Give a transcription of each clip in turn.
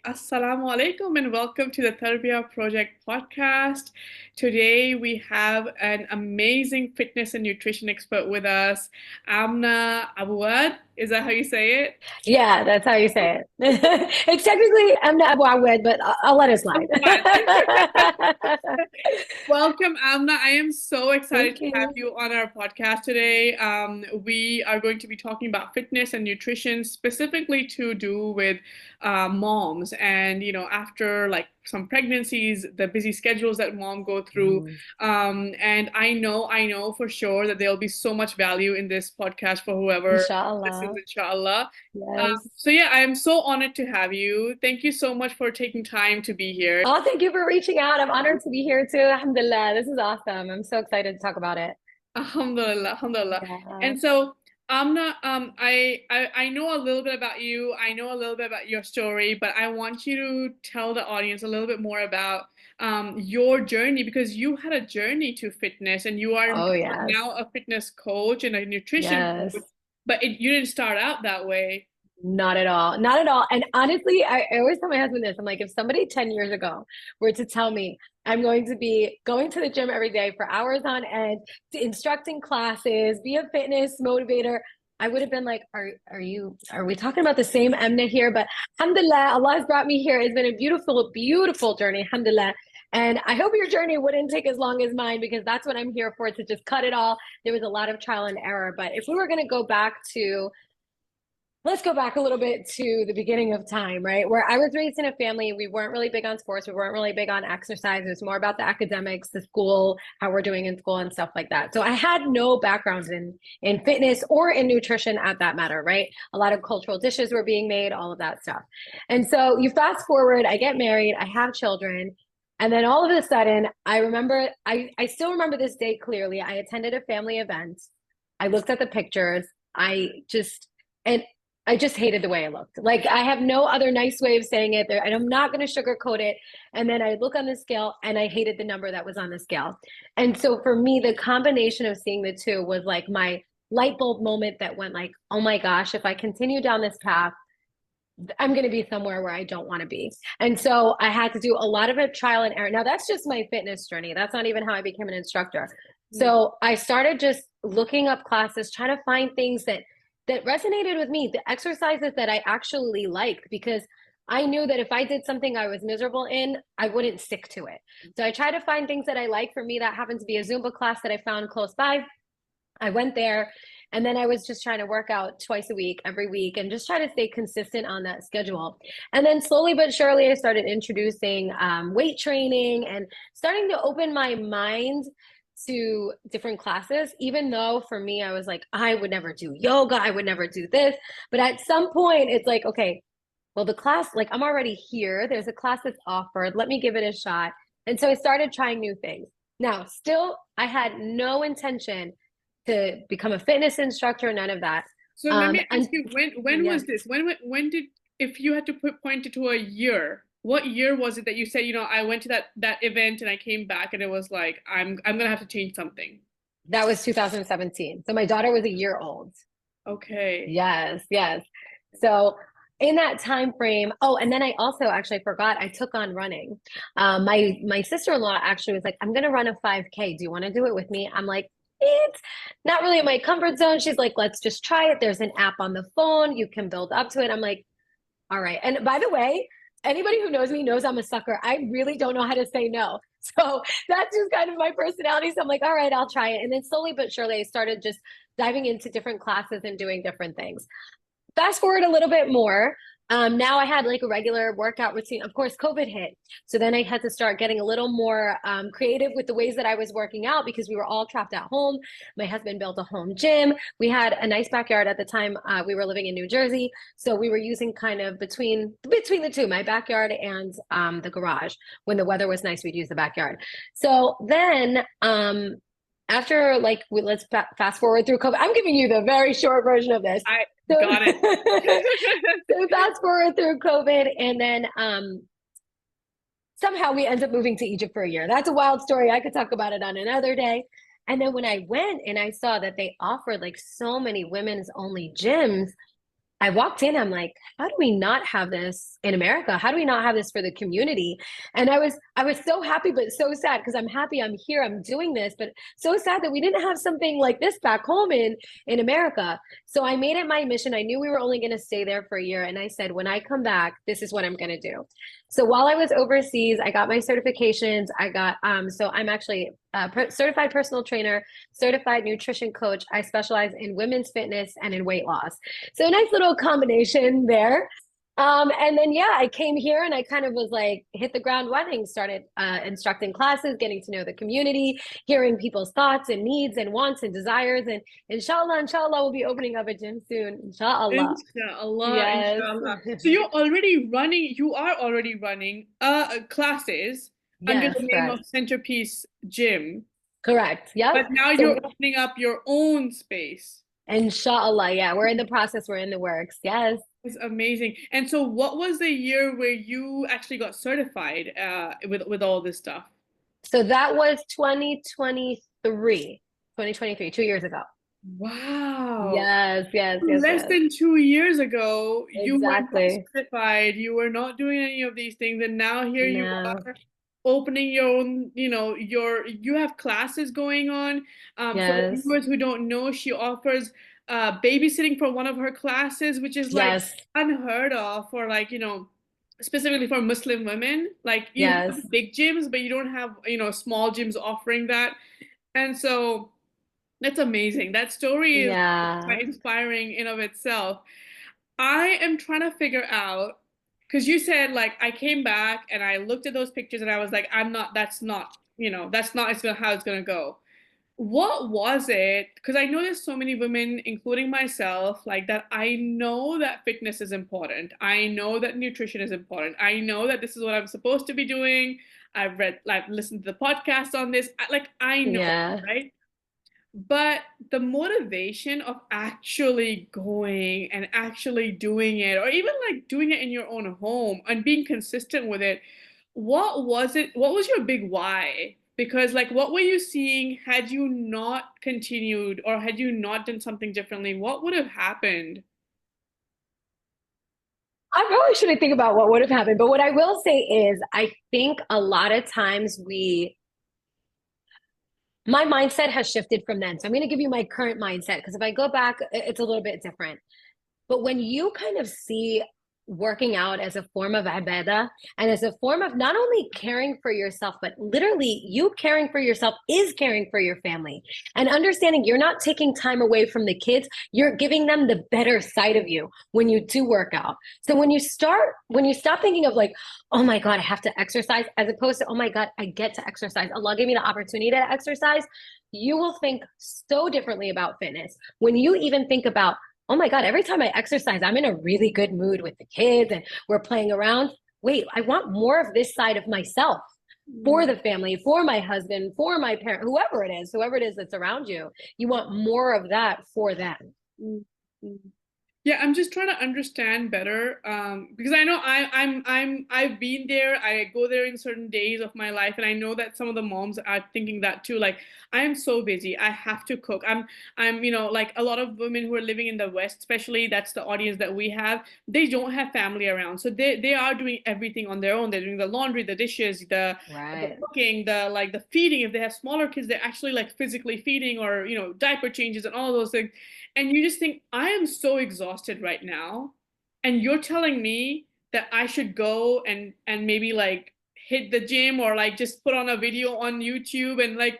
Assalamu alaikum and welcome to the Tarbiyah Project podcast. Today we have an amazing fitness and nutrition expert with us, Amnah Abuawad. Is that how you say it? Yeah, that's how you say it. It's technically Amnah Abuawad, but I'll let it slide. Abuawad. Welcome, Amna. I am so excited Thank to have you. you on our podcast today. We are going to be talking about fitness and nutrition, specifically to do with moms. And, after like some pregnancies, the busy schedules that mom go through. Mm, And I know for sure that there'll be so much value in this podcast for whoever listens, Inshallah. inshallah. Yes. So yeah, I am so honored to have you. Thank you so much for taking time to be here. Oh, thank you for reaching out. I'm honored to be here too. Alhamdulillah. This is awesome. I'm so excited to talk about it. Alhamdulillah, alhamdulillah. Yeah. And so, Amna, I know a little bit about you. I know a little bit about your story, but I want you to tell the audience a little bit more about your journey because you had a journey to fitness and you are Oh, yes. now a fitness coach and a nutrition coach, Yes. but you didn't start out that way. Not at all. Not at all. And honestly, I always tell my husband this. I'm like, if somebody 10 years ago were to tell me I'm going to be going to the gym every day for hours on end, instructing classes, be a fitness motivator, I would have been like, are we talking about the same Amnah here? But alhamdulillah, Allah has brought me here. It's been a beautiful, beautiful journey, alhamdulillah. And I hope your journey wouldn't take as long as mine because that's what I'm here for, to just cut it all. There was a lot of trial and error. But if we were going to go back to let's go back a little bit to the beginning of time, right? Where I was raised in a family, we weren't really big on sports. We weren't really big on exercise. It was more about the academics, the school, how we're doing in school and stuff like that. So I had no background in fitness or in nutrition at that matter, right? A lot of cultural dishes were being made, all of that stuff. And so you fast forward, I get married, I have children. And then all of a sudden, I still remember this day clearly. I attended a family event. I looked at the pictures. And I just hated the way I looked. Like I have no other nice way of saying it there, and I'm not going to sugarcoat it. And then I look on the scale and I hated the number that was on the scale. And so for me, the combination of seeing the two was like my light bulb moment that went like, oh my gosh, if I continue down this path, I'm going to be somewhere where I don't want to be. And so I had to do a lot of a trial and error. Now that's just my fitness journey. That's not even how I became an instructor. So I started just looking up classes, trying to find things that resonated with me, the exercises that I actually liked, because I knew that if I did something I was miserable in, I wouldn't stick to it. So I tried to find things that I like. For me, that happened to be a Zumba class that I found close by. I went there and then I was just trying to work out twice a week, every week, and just try to stay consistent on that schedule. And then slowly but surely, I started introducing weight training and starting to open my mind to different classes, even though for me, I was like, I would never do yoga, I would never do this. But at some point, it's like, okay, well, the class, like I'm already here. There's a class that's offered. Let me give it a shot. And so I started trying new things. Now, still, I had no intention to become a fitness instructor, none of that. So let me And ask you, when yeah, was this? When did, if you had to point it to a year, what year was it that you said, I went to that event and I came back and it was like I'm gonna have to change something. that was 2017. So my daughter was a year old. Okay. Yes, yes. So in that time frame, oh, and then I also actually forgot I took on running. My sister-in-law actually was like, I'm gonna run a 5K. Do you want to do it with me? I'm like, it's not really in my comfort zone. She's like, let's just try it. There's an app on the phone. You can build up to it. I'm like, all right. And by the way, anybody who knows me knows I'm a sucker. I really don't know how to say no. So that's just kind of my personality. So I'm like, all right, I'll try it. And then slowly but surely, I started just diving into different classes and doing different things. Fast forward a little bit more. Now I had like a regular workout routine. Of course, COVID hit. So then I had to start getting a little more creative with the ways that I was working out because we were all trapped at home. My husband built a home gym. We had a nice backyard at the time. We were living in New Jersey. So we were using kind of between the two, my backyard and the garage. When the weather was nice, we'd use the backyard. So then after like let's fast forward through COVID. I'm giving you the very short version of this. I So, got it. so fast forward through COVID, and then somehow we end up moving to Egypt for a year. That's a wild story. I could talk about it on another day. And then when I went and I saw that they offered like so many women's only gyms, I walked in, I'm like, how do we not have this in America? How do we not have this for the community? And I was so happy, but so sad because I'm happy I'm here, I'm doing this, but so sad that we didn't have something like this back home in America. So I made it my mission. I knew we were only going to stay there for a year. And I said, when I come back, this is what I'm going to do. So while I was overseas, I got my certifications. I got, so I'm actually a certified personal trainer, certified nutrition coach. I specialize in women's fitness and in weight loss. So a nice little combination there. And then, yeah, I came here and I kind of was like, hit the ground running, started instructing classes, getting to know the community, hearing people's thoughts and needs and wants and desires. And inshallah, we'll be opening up a gym soon. Inshallah. Inshallah, Yes. inshallah. So you are already running classes under Yes, the name correct. of Centerpiece Gym, Correct. Yep. but now So you're opening up your own space. inshallah, yeah, we're in the process, we're in the works. Yes. It's amazing. And so what was the year where you actually got certified with all this stuff? So that was 2023, 2023, 2 years ago. Wow. Yes, yes, yes, Less yes. than 2 years ago, you were not Exactly. certified, you were not doing any of these things, and now here you No. are opening your own, you have classes going on. For the Yes. viewers who don't know, she offers babysitting for one of her classes, which is like Yes. unheard of for like, specifically for Muslim women. Like you Yes. have big gyms, but you don't have, small gyms offering that. And so that's amazing. That story is quite Yeah. inspiring in of itself. I am trying to figure out because you said like I came back and I looked at those pictures and I was like, I'm not, that's not how it's gonna go. What was it? Because I know there's so many women, including myself, like that. I know that fitness is important. I know that nutrition is important. I know that this is what I'm supposed to be doing. I've read, like, listened to the podcast on this. I know, Yeah. right? But the motivation of actually going and actually doing it, or even like doing it in your own home and being consistent with it, what was it? What was your big why? Because, like, what were you seeing had you not continued or had you not done something differently? What would have happened? I probably shouldn't think about what would have happened, but what I will say is I think a lot of times my mindset has shifted from then. So I'm going to give you my current mindset because if I go back, it's a little bit different. But when you kind of see working out as a form of ibadah and as a form of not only caring for yourself, but literally you caring for yourself is caring for your family and understanding you're not taking time away from the kids, you're giving them the better side of you when you do work out. So when you stop thinking of like, oh my God, I have to exercise, as opposed to, oh my God, I get to exercise. Allah gave me the opportunity to exercise. You will think so differently about fitness. When you even think about, oh my God, every time I exercise, I'm in a really good mood with the kids and we're playing around. Wait, I want more of this side of myself for the family, for my husband, for my parent, whoever it is that's around you. You want more of that for them. Mm-hmm. Yeah, I'm just trying to understand better because I know I've been there. I go there in certain days of my life, and I know that some of the moms are thinking that too. Like, I am so busy. I have to cook. I'm like a lot of women who are living in the West, especially that's the audience that we have. They don't have family around, so they are doing everything on their own. They're doing the laundry, the dishes, the Right. cooking, the feeding. If they have smaller kids, they're actually like physically feeding or diaper changes and all those things. And you just think, I am so exhausted right now. And you're telling me that I should go and maybe like hit the gym or like just put on a video on YouTube and like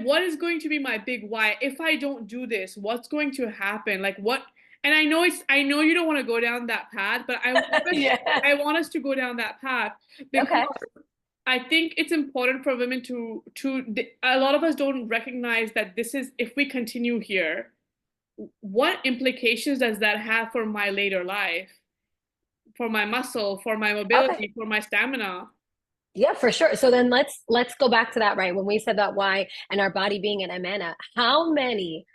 what is going to be my big why? If I don't do this, what's going to happen? Like what and I know you don't want to go down that path, but Yeah. I want us to go down that path because Okay. I think it's important for women a lot of us don't recognize that this is if we continue here, what implications does that have for my later life, for my muscle, for my Okay. mobility, for my stamina? Yeah, for sure. So then let's go back to that, right? When we said that why and our body being an amana, how many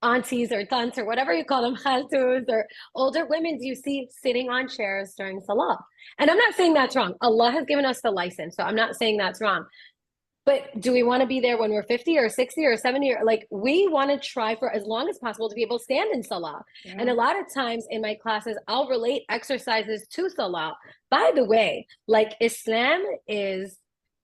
aunties or tants or whatever you call them, khaltus or older women do you see sitting on chairs during salah? And I'm not saying that's wrong. Allah has given us the license, so I'm not saying that's wrong. But do we want to be there when we're 50 or 60 or 70? Or like, we want to try for as long as possible to be able to stand in salah. And Yeah. a lot of times in my classes, I'll relate exercises to salah. By the way, like, Islam is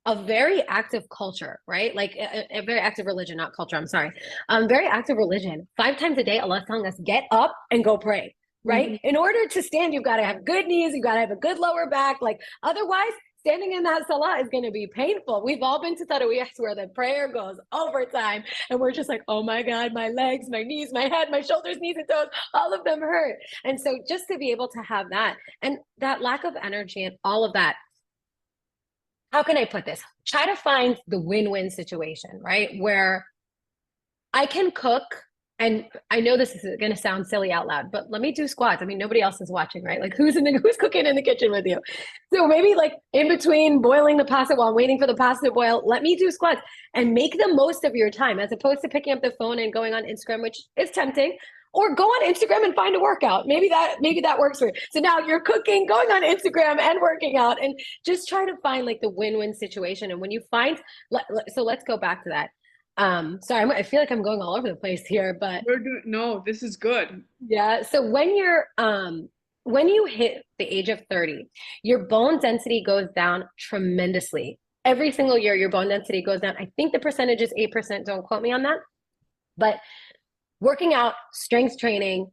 a very active culture, right? Like a very active religion, not culture. I'm sorry. Very active religion. 5 times a day, Allah's telling us, get up and go pray, right? Mhm. In order to stand, you've got to have good knees, you've got to have a good lower back. Like, otherwise, standing in that salah is going to be painful. We've all been to Tarbiyah where the prayer goes overtime, and we're just like, oh my God, my legs, my knees, my head, my shoulders, knees, and toes, all of them hurt. And so just to be able to have that and that lack of energy and all of that, how can I put this? Try to find the win-win situation, right? Where I can cook, and I know this is going to sound silly out loud, but let me do squats. I mean, nobody else is watching, right? Like, who's cooking in the kitchen with you? So maybe, like, in between boiling the pasta while waiting for the pasta to boil, let me do squats and make the most of your time, as opposed to picking up the phone and going on Instagram, which is tempting. Or go on Instagram and find a workout. Maybe that works for you. So now you're cooking, going on Instagram and working out, and just try to find like the win-win situation. And when you find, so let's go back to that. Sorry, I feel like I'm going all over the place here, but We're doing, no, this is good. yeah. So when you hit the age of 30, your bone density goes down tremendously. Every single year, your bone density goes down. I think the percentage is 8%. Don't quote me on that. But working out, strength training,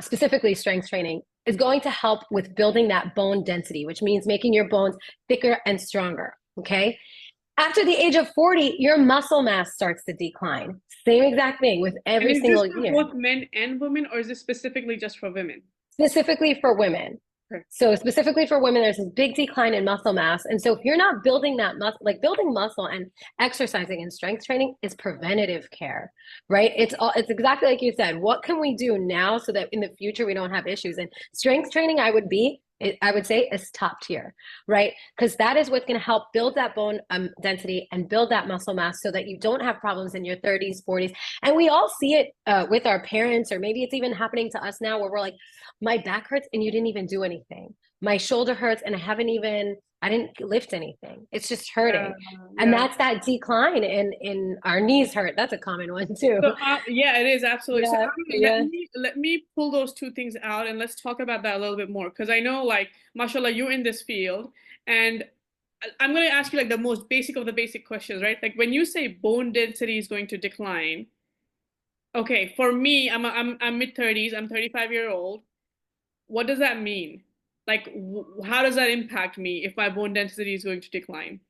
specifically strength training, is going to help with building that bone density, which means making your bones thicker and stronger. Okay. After the age of 40, your muscle mass starts to decline. Same exact thing with And every is this single for year, both men and women, or is this specifically just for women? specifically for women. Okay. So specifically for women, there's a big decline in muscle mass. And so if you're not building that muscle, like building muscle and exercising and strength training is preventative care, right? It's exactly like you said. What can we do now so that in the future we don't have issues? And strength training, I would say, is top tier, right? Because that is what's going to help build that bone density and build that muscle mass so that you don't have problems in your 30s, 40s. And we all see it with our parents, or maybe it's even happening to us now, where we're like, my back hurts and you didn't even do anything. My shoulder hurts and I didn't lift anything. It's just Yeah, hurting. And yeah. that's that decline in our knees hurt. That's a common one too. So yeah, it is absolutely. So Yeah, let yeah. me pull those two things out and let's talk about that a little bit more, because I know, like, mashallah, you're in this field, and I'm going to ask you like the most basic of the basic questions, right? Like, when you say bone density is going to decline, okay, for me, I'm mid 30s, I'm 35-year-old. What does that mean? Like, how does that impact me if my bone density is going to decline?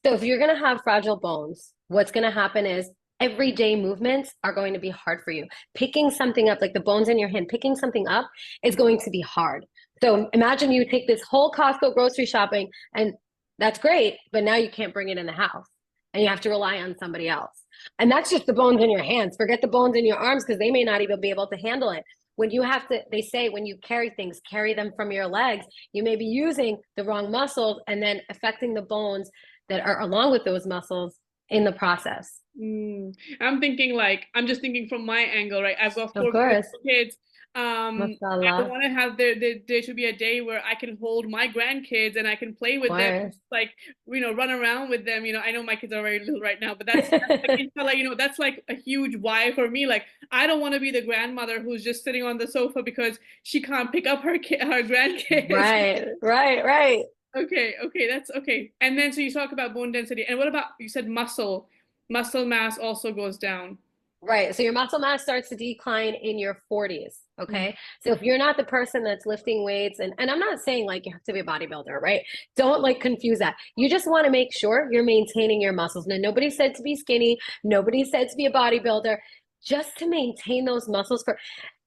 So if you're going to have fragile bones, what's going to happen is everyday movements are going to be hard for you. Picking something up, like the bones in your hand, picking something up is going to be hard. So imagine you take this whole Costco grocery shopping, and that's great, but now you can't bring it in the house and you have to rely on somebody else. And that's just the bones in your hands. Forget the bones in your arms, because they may not even be able to handle it. When you have to, they say, when you carry things, carry them from your legs, you may be using the wrong muscles and then affecting the bones that are along with those muscles in the process. I'm thinking, like, I'm just thinking from my angle, right? I've got Of four course. beautiful kids. I Mashallah. want to have there should be a day where I can hold my grandkids and I can play Of with them, course. like, run around with them. I know my kids are very little right now, but that's like, inshallah, that's like a huge why for me. Like, I don't want to be the grandmother who's just sitting on the sofa because she can't pick up her grandkids. Right, right, right. Okay, okay, that's okay. And then so you talk about bone density, and what about, you said muscle mass also goes down. Right. So your muscle mass starts to decline in your 40s. Mm. Okay. So if you're not the person that's lifting weights, and I'm not saying like you have to be a bodybuilder, right? Don't like confuse that. You just want to make sure you're maintaining your muscles. Now, nobody said to be skinny, nobody said to be a bodybuilder, just to maintain those muscles for.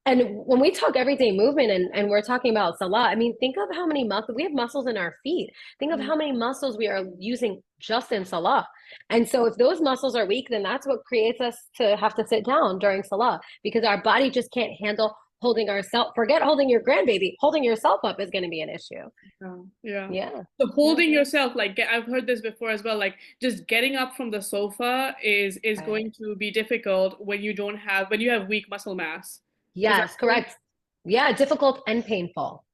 And when we talk everyday movement, and we're talking about salah, I mean, think of how many muscles we have muscles in our feet. Think of Mm. how many muscles we are using just in salah. And so if those muscles are weak, then that's what creates us to have to sit down during salah, because our body just can't handle holding ourselves. Forget holding your grandbaby, holding yourself up is going to be an issue. Yeah, yeah. Yeah. So Yeah. holding yourself, like, I've heard this before as well, like, just getting up from the sofa is Right. going to be difficult when you have weak muscle mass. Is that Yes, true? correct. Yeah, difficult and painful.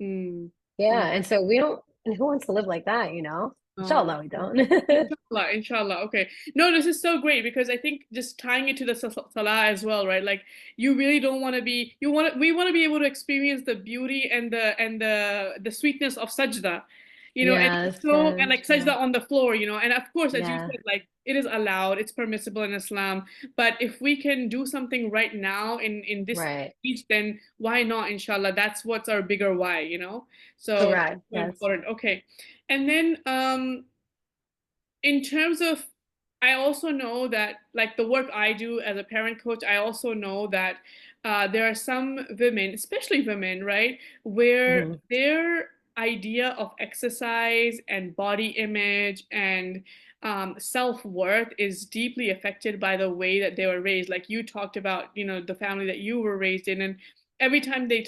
Mm, Yeah. mm. And so and who wants to live like that, you know? Oh, Inshallah, we don't. inshallah, inshallah. Okay. No, this is so great because I think just tying it to the salah as well, right? Like you really don't want to be we want to be able to experience the beauty and the sweetness of sajda. And Yes, it's so and yes, like yeah, sajda on the floor, and of course, as you yeah, said, like it is allowed, it's permissible in Islam. But if we can do something right now in this right. age, then why not, inshallah? That's what's our bigger why. So Correct. so Yes. important. Okay. And then in terms of, I also know that like the work I do as a parent coach, I also know that there are some women, especially women, right, where Mhm. their idea of exercise and body image and self-worth is deeply affected by the way that they were raised. Like you talked about, the family that you were raised in, and every time they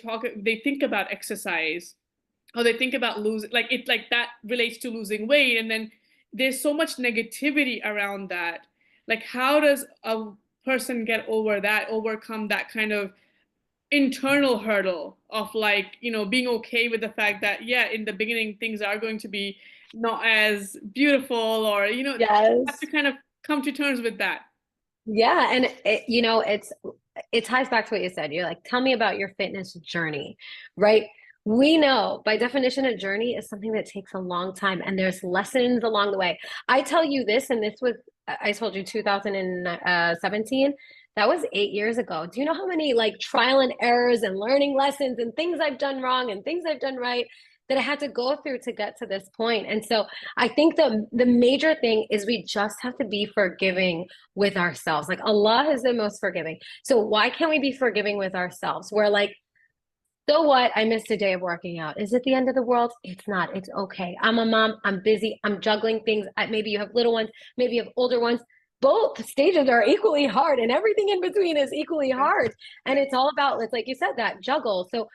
think about exercise, or they think about losing, like it, like that relates to losing weight, and then there's so much negativity around that. Like how does a person get over that, overcome that kind of internal hurdle of like, being okay with the fact that, yeah, in the beginning things are going to be not as beautiful, or have to Yes. kind of come to terms with that. Yeah, and it ties back to what you said. You're like, tell me about your fitness journey, right? We know by definition, a journey is something that takes a long time, and there's lessons along the way. I tell you this, and this was, I told you 2017. That was 8 years ago. Do you know how many like trial and errors and learning lessons and things I've done wrong and things I've done right that I had to go through to get to this point? And so I think the major thing is we just have to be forgiving with ourselves. Like Allah is the most forgiving. So why can't we be forgiving with ourselves? We're like, so what? I missed a day of working out. Is it the end of the world? It's not. It's okay. I'm a mom. I'm busy. I'm juggling things. Maybe you have little ones. Maybe you have older ones. Both stages are equally hard, and everything in between is equally Yeah. hard. And Yeah. it's all about, it's like you said, that juggle. So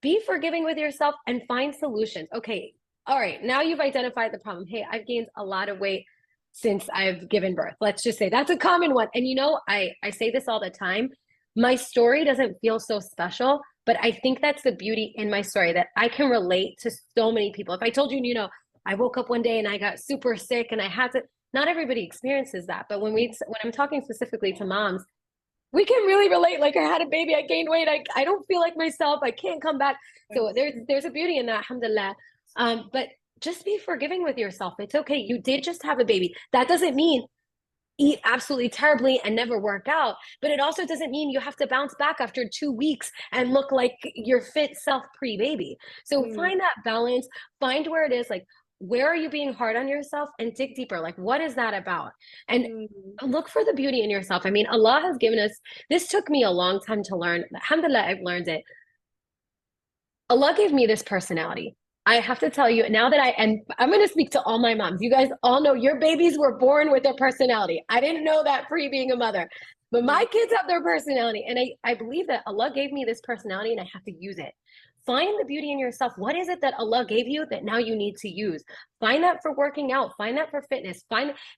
be forgiving with yourself and find solutions. Okay. All right. Now you've identified the problem. Hey, I've gained a lot of weight since I've given birth. Let's just say that's a common one. And I say this all the time. My story doesn't feel so special, but I think that's the beauty in my story, that I can relate to so many people. If I told you, I woke up one day and I got super sick and I had to, not everybody experiences that. But when I'm talking specifically to moms, we can really relate. Like, I had a baby, I gained weight, I don't feel like myself, I can't come back. So there's a beauty in that, alhamdulillah. But just be forgiving with yourself. It's okay. You did just have a baby. That doesn't mean eat absolutely terribly and never work out, but it also doesn't mean you have to bounce back after 2 weeks and look like your fit self pre-baby. So Mm, find that balance, find where it is, like, where are you being hard on yourself, and dig deeper. Like, what is that about? And mm, look for the beauty in yourself. I mean, Allah has given us, this took me a long time to learn. Alhamdulillah, I've learned it. Allah gave me this personality. I have to tell you now that and I'm going to speak to all my moms. You guys all know your babies were born with their personality. I didn't know that pre being a mother, but mm, my kids have their personality. And I believe that Allah gave me this personality and I have to use it. Find the beauty in yourself. What is it that Allah gave you that now you need to use? Find that for working out. Find that for fitness.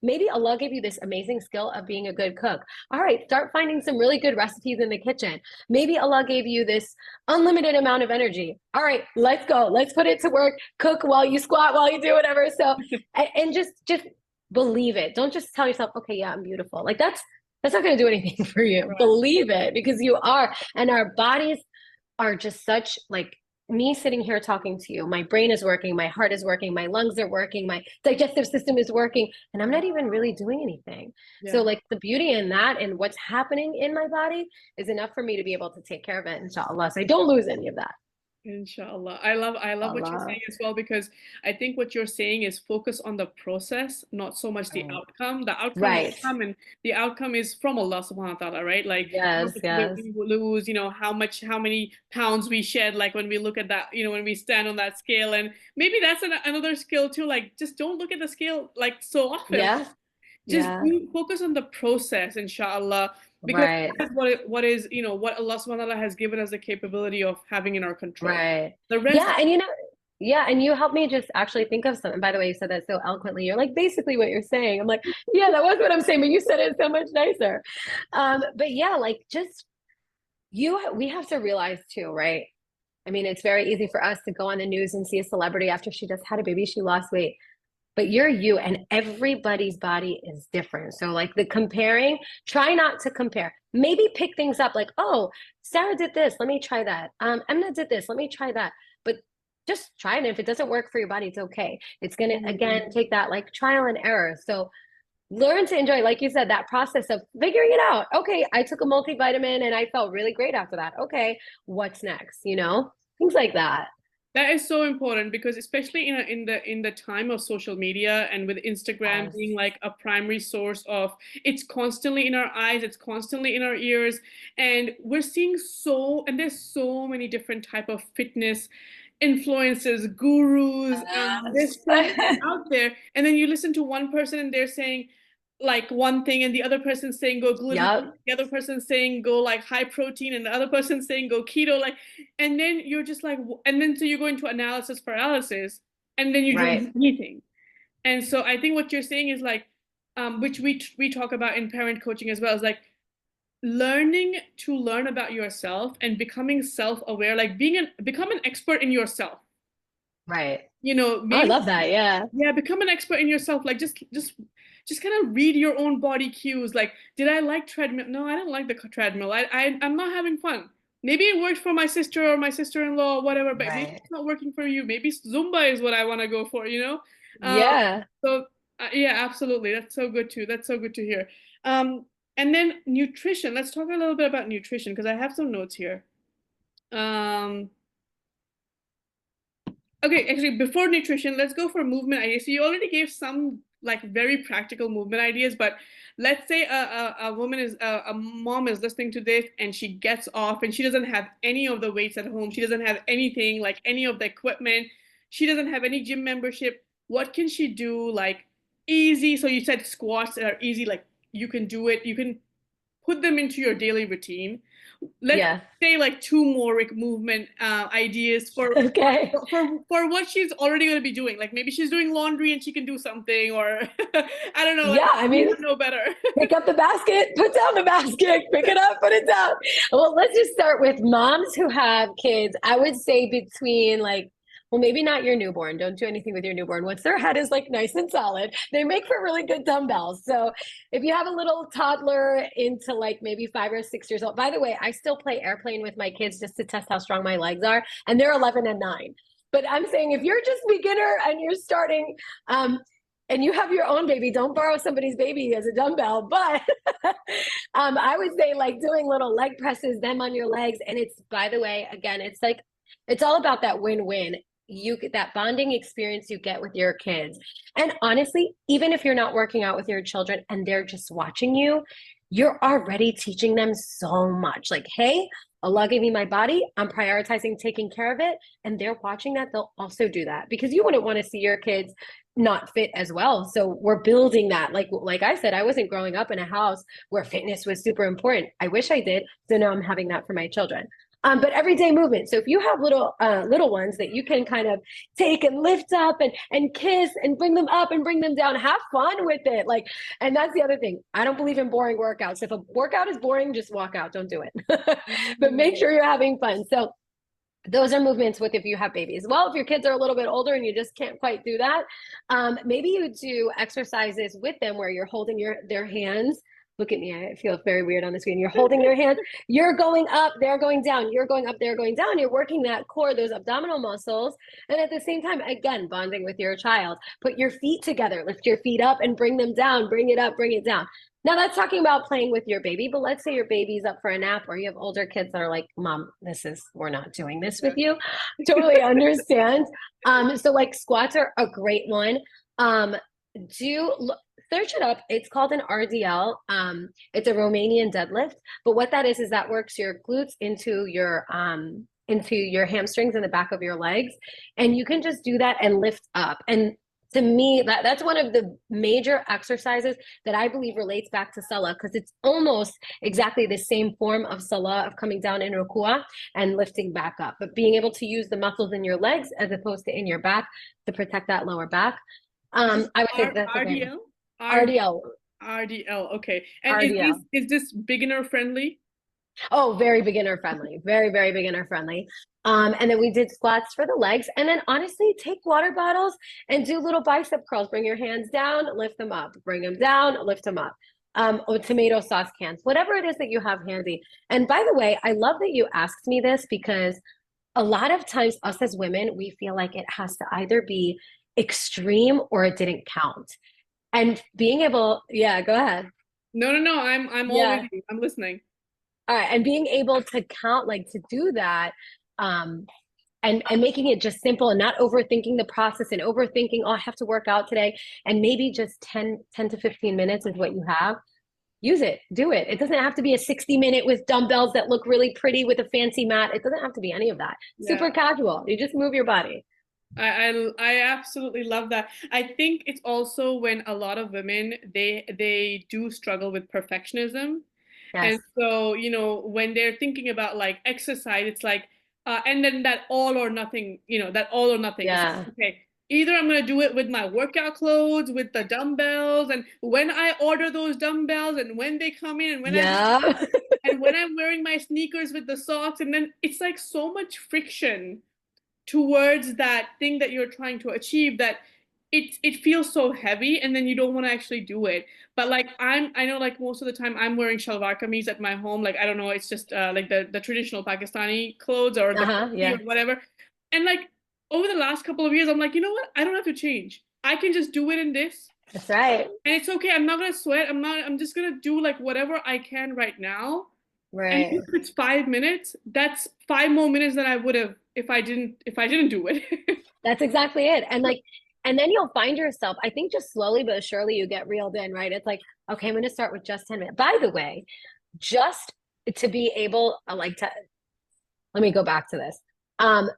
Maybe Allah gave you this amazing skill of being a good cook. All right, start finding some really good recipes in the kitchen. Maybe Allah gave you this unlimited amount of energy. All right, let's go. Let's put it to work. Cook while you squat, while you do whatever. So, and just believe it. Don't just tell yourself, okay, yeah, I'm beautiful. Like that's not going to do anything for you. right. Believe it, because you are. And our bodies are just such, like, me sitting here talking to you, my brain is working, my heart is working, my lungs are working, my digestive system is working, and I'm not even really doing anything. So Yeah. like the beauty in that and what's happening in my body is enough for me to be able to take care of it, inshallah. So I don't lose any of that. Inshallah. I love what you're Allah. saying as well, because I think what you're saying is focus on the process, not so much the Right. outcome. The outcome will Right. come, and the outcome is from Allah subhanahu wa ta'ala, right? Like how Yes, much weight yes. we will lose, how many pounds we shed, like when we look at that, when we stand on that scale. And maybe that's another skill too. Like just don't look at the scale like so often. Yeah. Just Yeah. focus on the process, inshallah, because Right. that's what is, what Allah subhanahu wa ta'ala has given us the capability of having in our control. Right. The rest, Yeah, and yeah, and you helped me just actually think of something. By the way, you said that so eloquently. You're like basically what you're saying. I'm like, yeah, that was what I'm saying, but you said it so much nicer. But yeah, like, just we have to realize too, right? I mean, it's very easy for us to go on the news and see a celebrity after she just had a baby, she lost weight. but you're you, and everybody's body is different. So like the comparing, try not to compare. Maybe pick things up like, oh, Sarah did this, let me try that. Emna did this, let me try that. But just try it. If it doesn't work for your body, it's okay. It's gonna again Mhm. take that like trial and error. So learn to enjoy, like you said, that process of figuring it out. Okay, I took a multivitamin and I felt really great after that. Okay, what's next? Things like that. That is so important because especially in the time of social media and with Instagram Yes. being like a primary source of, it's constantly in our eyes, it's constantly in our ears, and we're seeing and there's so many different type of fitness influencers, gurus, there's so many Yes. out there, and then you listen to one person and they're saying like one thing, and the other person saying go gluten free, Yep. the other person saying go like high protein, and the other person saying go keto, like, and then you're just like, and then so you go into analysis paralysis, and then you don't Right. do anything. And so I think what you're saying is like, which we talk about in parent coaching as well, is like learning to learn about yourself and becoming self-aware, like become an expert in yourself. Right. Oh, I Maybe, love that. Yeah. yeah, become an expert in yourself. Like just kind of read your own body cues. Like, did I like treadmill? No, I don't like the treadmill. I'm not having fun. Maybe it worked for my sister or my sister-in-law or whatever, but maybe Right. it's not working for you. Maybe Zumba is what I want to go for, you know? Um, Yeah. so yeah, absolutely. That's so good too. That's so good to hear. Um, and then nutrition. Let's talk a little bit about nutrition because I have some notes here. Um, Okay, actually, before nutrition, let's go for movement ideas. So you already gave some like very practical movement ideas, but let's say a woman is a mom is listening to this and she gets off and she doesn't have any of the weights at home. She doesn't have anything like any of the equipment. She doesn't have any gym membership. What can she do? Like easy. So you said squats are easy. Like you can do it. You can put them into your daily routine. Let's Yeah. say like two more movement ideas Okay. for what she's already going to be doing. Like maybe she's doing laundry and she can do something, or I don't know. Like Yeah. I you mean, would know better. pick up the basket, put down the basket, pick it up, put it down. Well, let's just start with moms who have kids. I would say between like, well, maybe not your newborn. Don't do anything with your newborn. Once their head is like nice and solid, they make for really good dumbbells. So if you have a little toddler into like maybe 5 or 6 years old, by the way, I still play airplane with my kids just to test how strong my legs are, and they're 11 and 9. But I'm saying if you're just beginner and you're starting, and you have your own baby, don't borrow somebody's baby as a dumbbell. But I would say like doing little leg presses, them on your legs. And it's, by the way, again, it's like, it's all about that win-win. You get that bonding experience you get with your kids. And honestly, even if you're not working out with your children and they're just watching you, you're already teaching them so much. Like, hey, Allah gave me my body. I'm prioritizing taking care of it. And they're watching that. They'll also do that because you wouldn't want to see your kids not fit as well. So we're building that. Like I said, I wasn't growing up in a house where fitness was super important. I wish I did. So now I'm having that for my children. But everyday movement. So if you have little ones that you can kind of take and lift up and kiss and bring them up and bring them down, have fun with it. Like, and that's the other thing. I don't believe in boring workouts. If a workout is boring, just walk out. Don't do it. But make Mm. sure you're having fun. So those are movements with if you have babies. Well, if your kids are a little bit older and you just can't quite do that, maybe you do exercises with them where you're holding their hands. Look at me, I feel very weird on the screen. You're holding their hands, you're going up, they're going down, you're going up, they're going down. You're working that core, those abdominal muscles. And at the same time, again, bonding with your child. Put your feet together, lift your feet up and bring them down, bring it up, bring it down. Now that's talking about playing with your baby, but let's say your baby's up for a nap or you have older kids that are like, Mom, we're not doing this with you. Totally understand. So like squats are a great one. Do search it up. It's called an RDL. It's a Romanian deadlift. But what that is that works your glutes into your hamstrings in the back of your legs. And you can just do that and lift up. And to me, that's one of the major exercises that I believe relates back to Salah because it's almost exactly the same form of Salah of coming down in Ruku'ah and lifting back up, but being able to use the muscles in your legs as opposed to in your back to protect that lower back. Is this I would say that's a great one. RDL? RD, RDL, RDL. Okay. And RDL. is this beginner friendly? Oh, very beginner friendly. Very, very beginner friendly. And then we did squats for the legs. And then honestly, take water bottles and do little bicep curls. Bring your hands down, lift them up. Bring them down, lift them up. Or tomato sauce cans, whatever it is that you have handy. And by the way, I love that you asked me this because a lot of times us as women, we feel like it has to either be extreme or it didn't count. And being able, yeah, go ahead. No, no, no. I'm all with Yeah. you. I'm listening. All right. And being able to count, like to do that, um, and making it just simple and not overthinking the process and overthinking, oh, I have to work out today. And maybe just ten to 15 minutes is what you have. Use it, do it. It doesn't have to be a 60-minute with dumbbells that look really pretty with a fancy mat. It doesn't have to be any of that. Yeah. Super casual. You just move your body. I absolutely love that. I think it's also when a lot of women they do struggle with perfectionism. Yes. And so, when they're thinking about like exercise, it's like, and then that all or nothing, that all or nothing. It's like, Yeah. okay, either I'm gonna do it with my workout clothes, with the dumbbells, and when I order those dumbbells, and when they come in, and when I Yeah. and when I'm wearing my sneakers with the socks, and then it's like so much friction towards that thing that you're trying to achieve that it feels so heavy and then you don't want to actually do it. But like I know like most of the time I'm wearing shalwar kameez at my home, like I don't know, it's just like the traditional Pakistani clothes or the Uh-huh. kurti Yeah. or whatever. And like over the last couple of years I'm like, you know what, I don't have to change, I can just do it in this, That's right. and it's okay, I'm not gonna sweat, I'm just gonna do like whatever I can right now. And Right. if it's 5 minutes, that's 5 more minutes than I would have if I didn't do it. That's exactly it. And like, and then you'll find yourself, I think just slowly but surely you get reeled in, right? It's like, okay, I'm going to start with just 10 minutes. By the way, just to be able, like to, let me go back to this. Um,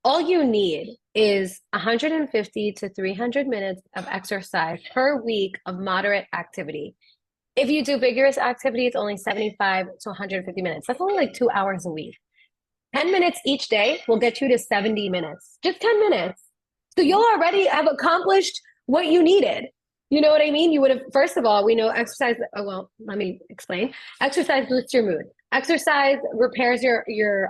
all you need is 150 to 300 minutes of exercise per week of moderate activity. If you do vigorous activity, it's only 75 to 150 minutes. That's only like 2 hours a week. 10 minutes each day will get you to 70 minutes. Just 10 minutes. So you'll already have accomplished what you needed. You know what I mean? You would have, first of all, we know exercise. Oh, well, let me explain. Exercise boosts your mood. Exercise repairs your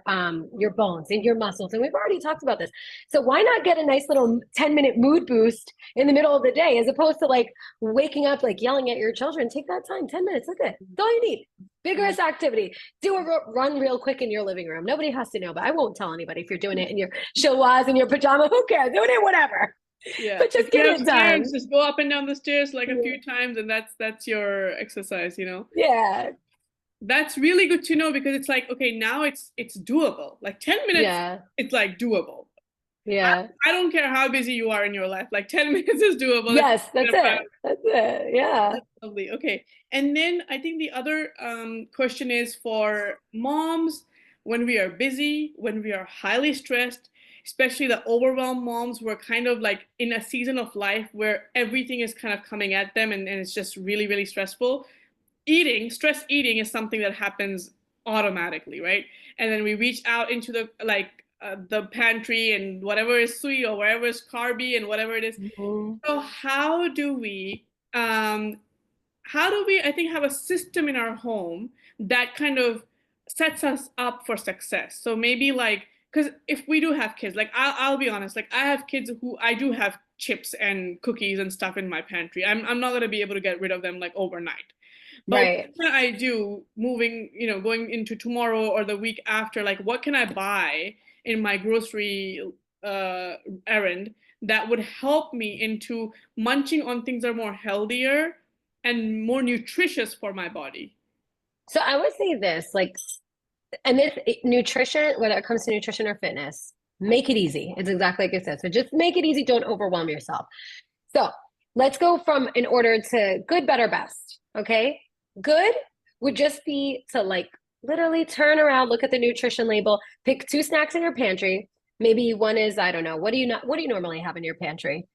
bones and your muscles. And we've already talked about this. So why not get a nice little 10-minute mood boost in the middle of the day as opposed to like waking up, like yelling at your children? Take that time, 10 minutes. Look at it. That's all you need. Vigorous activity. Do a run real quick in your living room. Nobody has to know, but I won't tell anybody if you're doing it in your shawaz and your pajama. Who cares? Doing it, whatever. Yeah. But If just you get have it stairs, done. just go up and down the stairs like a Yeah. few times and that's your exercise. Yeah. That's really good to know because it's like, okay, now it's doable. Like 10 minutes, Yeah. it's like doable. I, Yeah. I don't care how busy you are in your life. Like 10 minutes is doable. If Yes, that's you're it. That's it. Yeah. That's lovely. Okay. And then I think the other question is for moms when we are busy, when we are highly stressed, especially the overwhelmed moms who are kind of like in a season of life where everything is kind of coming at them and it's just really, really stressful. Stress eating is something that happens automatically, right? And then we reach out into the pantry and whatever is sweet or whatever is carby and whatever it is. Mhm. So um, how do we, I think, have a system in our home that kind of sets us up for success? So maybe like, because if we do have kids, like I'll be honest, like I have kids who I do have chips and cookies and stuff in my pantry. I'm not gonna be able to get rid of them like overnight. But what Right. can I do moving, going into tomorrow or the week after? Like, what can I buy in my grocery uh, errand that would help me into munching on things that are more healthier and more nutritious for my body? So I would say this, like, and this nutrition, when it comes to nutrition or fitness, make it easy. It's exactly like I said. So just make it easy. Don't overwhelm yourself. So let's go from in order to good, better, best. Okay. Good would just be to like literally turn around, look at the nutrition label, pick two snacks in your pantry. Maybe one is, I don't know, what do you normally have in your pantry?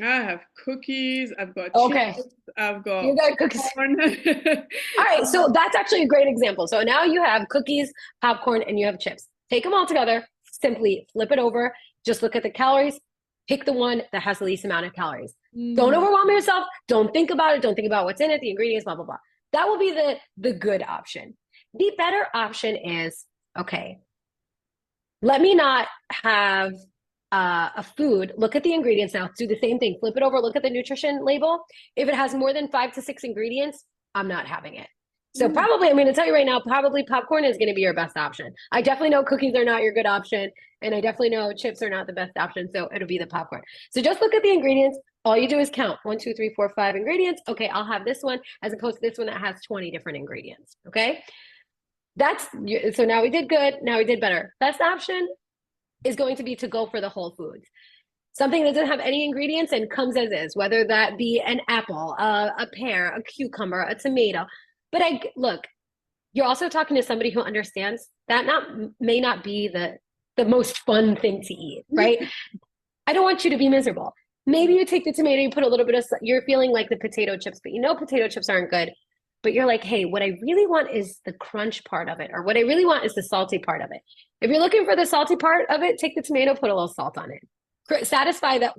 I have cookies, I've got chips, Okay. I've You got got cookies. popcorn. All right, so that's actually a great example. So now you have cookies, popcorn, and you have chips. Take them all together, simply flip it over, just look at the calories, pick the one that has the least amount of calories. Don't Mm, overwhelm yourself. Don't think about it. Don't think about what's in it, the ingredients, blah, blah, blah. That will be the good option. The better option is, okay, let me not have a food, look at the ingredients now, do the same thing, flip it over, look at the nutrition label. If it has more than 5 to 6 ingredients, I'm not having it. So Mm. probably, I'm going to tell you right now, probably popcorn is going to be your best option. I definitely know cookies are not your good option, and I definitely know chips are not the best option, so it'll be the popcorn. So just look at the ingredients. All you do is count 1, 2, 3, 4, 5 ingredients. Okay, I'll have this one as opposed to this one that has 20 different ingredients. Okay, that's so now we did good. Now we did better. Best option is going to be to go for the whole foods. Something that doesn't have any ingredients and comes as is, whether that be an apple, a pear, a cucumber, a tomato. But I look, you're also talking to somebody who understands that not may not be the most fun thing to eat, right? I don't want you to be miserable. Maybe you take the tomato, you put a little bit of, you're feeling like the potato chips, but you know potato chips aren't good. But you're like, hey, what I really want is the crunch part of it, or what I really want is the salty part of it. If you're looking for the salty part of it, take the tomato, put a little salt on it. Satisfy that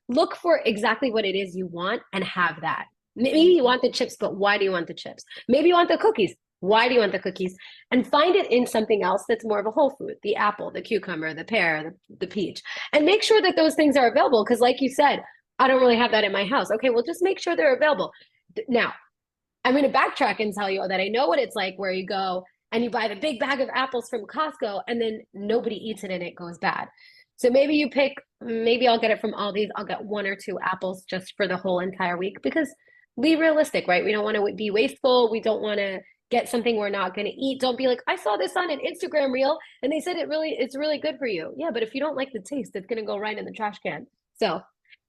look for exactly what it is you want and have that. Maybe you want the chips, but why do you want the chips? Maybe you want the cookies. Why do you want the cookies? And find it in something else that's more of a whole food, the apple, the cucumber, the pear, the peach. And make sure that those things are available. Because like you said, I don't really have that in my house. Okay, well, just make sure they're available. Now, I'm going to backtrack and tell you that I know what it's like where you go and you buy the big bag of apples from Costco and then nobody eats it and it goes bad. So maybe you pick, maybe I'll get it from Aldi's. I'll get 1 or 2 apples just for the whole entire week because be realistic, right? We don't want to be wasteful. We don't want to get something we're not going to eat. Don't be like, I saw this on an Instagram reel and they said it's really good for you. Yeah, but if you don't like the taste, it's going to go right in the trash can. So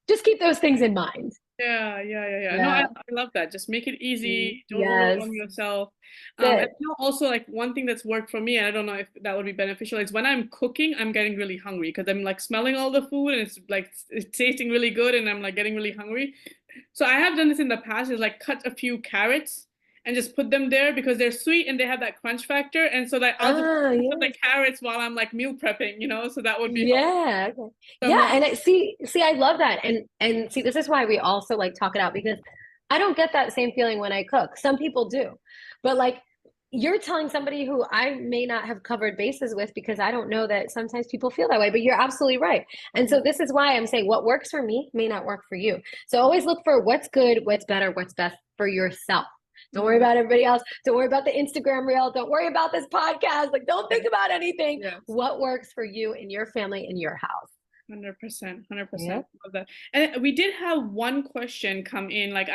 just keep those things in mind. Yeah. No, Yeah. I love that. Just make it easy. Don't Yes. overwhelm yourself. And That's you know, also like one thing that's worked for me, and I don't know if that would be beneficial, is when I'm cooking, I'm getting really hungry because I'm like smelling all the food and it's like it's tasting really good and I'm like getting really hungry. So I have done this in the past, is like cut a few carrots and just put them there because they're sweet and they have that crunch factor. And so that I'll just put the yes. carrots while I'm like meal prepping, you know, so that would be helpful. Yeah. Okay. So I'm Yeah, not, and see, I love that. And see, this is why we also like talk it out because I don't get that same feeling when I cook. Some people do. But like you're telling somebody who I may not have covered bases with because I don't know that sometimes people feel that way, but you're absolutely right. And so this is why I'm saying what works for me may not work for you. So always look for what's good, what's better, what's best for yourself. Don't worry about everybody else. Don't worry about the Instagram reel. Don't worry about this podcast. Like, don't think about anything. yes. What works for you and your family in your house? 100%, Yeah. 100% love that. And we did have one question come in. Like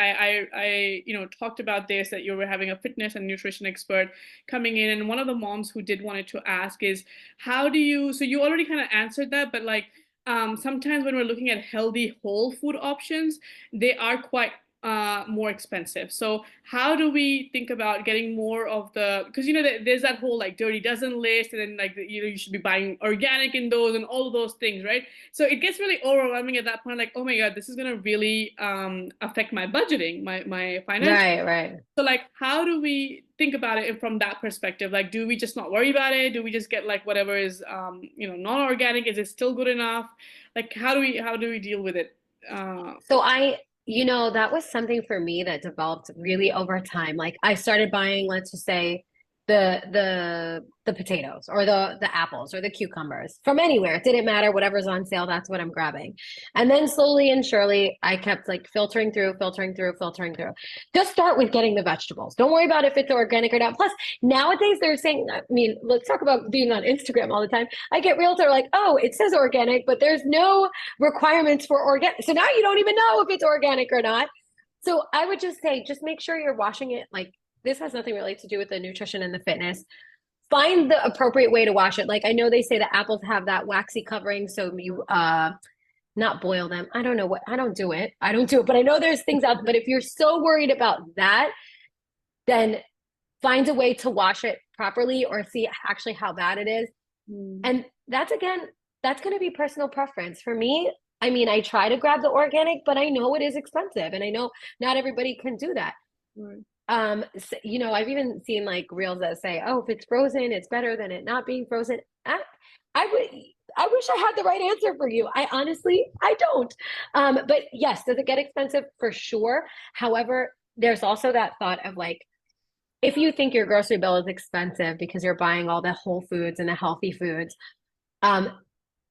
you know, talked about this that you were having a fitness and nutrition expert coming in, and one of the moms who did wanted to ask is, how do you? So you already kind of answered that, but like sometimes when we're looking at healthy whole food options, they are quite more expensive. So how do we think about getting more of the, because you know there's that whole like dirty dozen list, and then like you know you should be buying organic in those and all of those things, right? So it gets really overwhelming at that point, like, oh my God, this is gonna really affect my budgeting, my financial. Right, right. So like how do we think about it from that perspective? Like, do we just not worry about it? Do we just get like whatever is you know, non-organic? Is it still good enough? Like how do we deal with it? So that was something for me that developed really over time. Like I started buying, let's just say, the potatoes or the apples or the cucumbers from anywhere. It didn't matter, whatever's on sale, that's what I'm grabbing. And then slowly and surely I kept like filtering through, filtering through, filtering through. Just start with getting the vegetables. Don't worry about if it's organic or not. Plus, nowadays they're saying, I mean, let's talk about being on Instagram all the time. I get reels that are like, oh, it says organic, but there's no requirements for organic. So now you don't even know if it's organic or not. So I would just say, just make sure you're washing it. Like this has nothing really to do with the nutrition and the fitness. Find the appropriate way to wash it. Like I know they say the apples have that waxy covering, so you not boil them. I don't know what, I don't do it. I don't do it, but I know there's things out. But if you're so worried about that, then find a way to wash it properly or see actually how bad it is. Mm. And that's again, that's going to be personal preference. For me, I mean, I try to grab the organic, but I know it is expensive and I know not everybody can do that. Right. So, I've even seen like reels that say, oh, if it's frozen, it's better than it not being frozen. I would, I wish I had the right answer for you. I don't. But yes, does it get expensive? For sure. However, there's also that thought of like, if you think your grocery bill is expensive because you're buying all the whole foods and the healthy foods, um,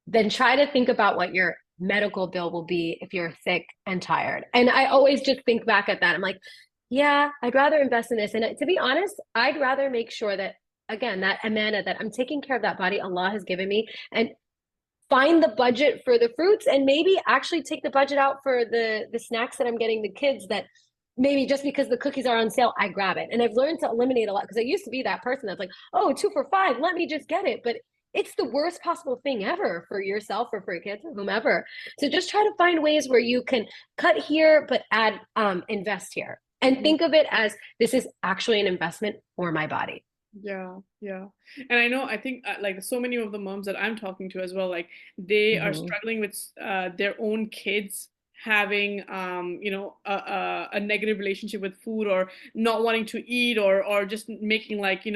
then try to think about what your medical bill will be if you're sick and tired. And I always just think back at that. I'm like, yeah, I'd rather invest in this. And to be honest, I'd rather make sure that, again, that amana, that I'm taking care of that body Allah has given me, and find the budget for the fruits, and maybe actually take the budget out for the snacks that I'm getting the kids, that maybe just because the cookies are on sale, I grab it. And I've learned to eliminate a lot, because I used to be that person that's like, oh, 2 for $5, let me just get it. But it's the worst possible thing ever for yourself or for your kids or whomever. So just try to find ways where you can cut here, but add, invest here. And think of it as, this is actually an investment for my body. Yeah, yeah. And I know, I think like so many of the moms that I'm talking to as well, like they are Mm-hmm. struggling with their own kids having a negative relationship with food, or not wanting to eat, or just making like,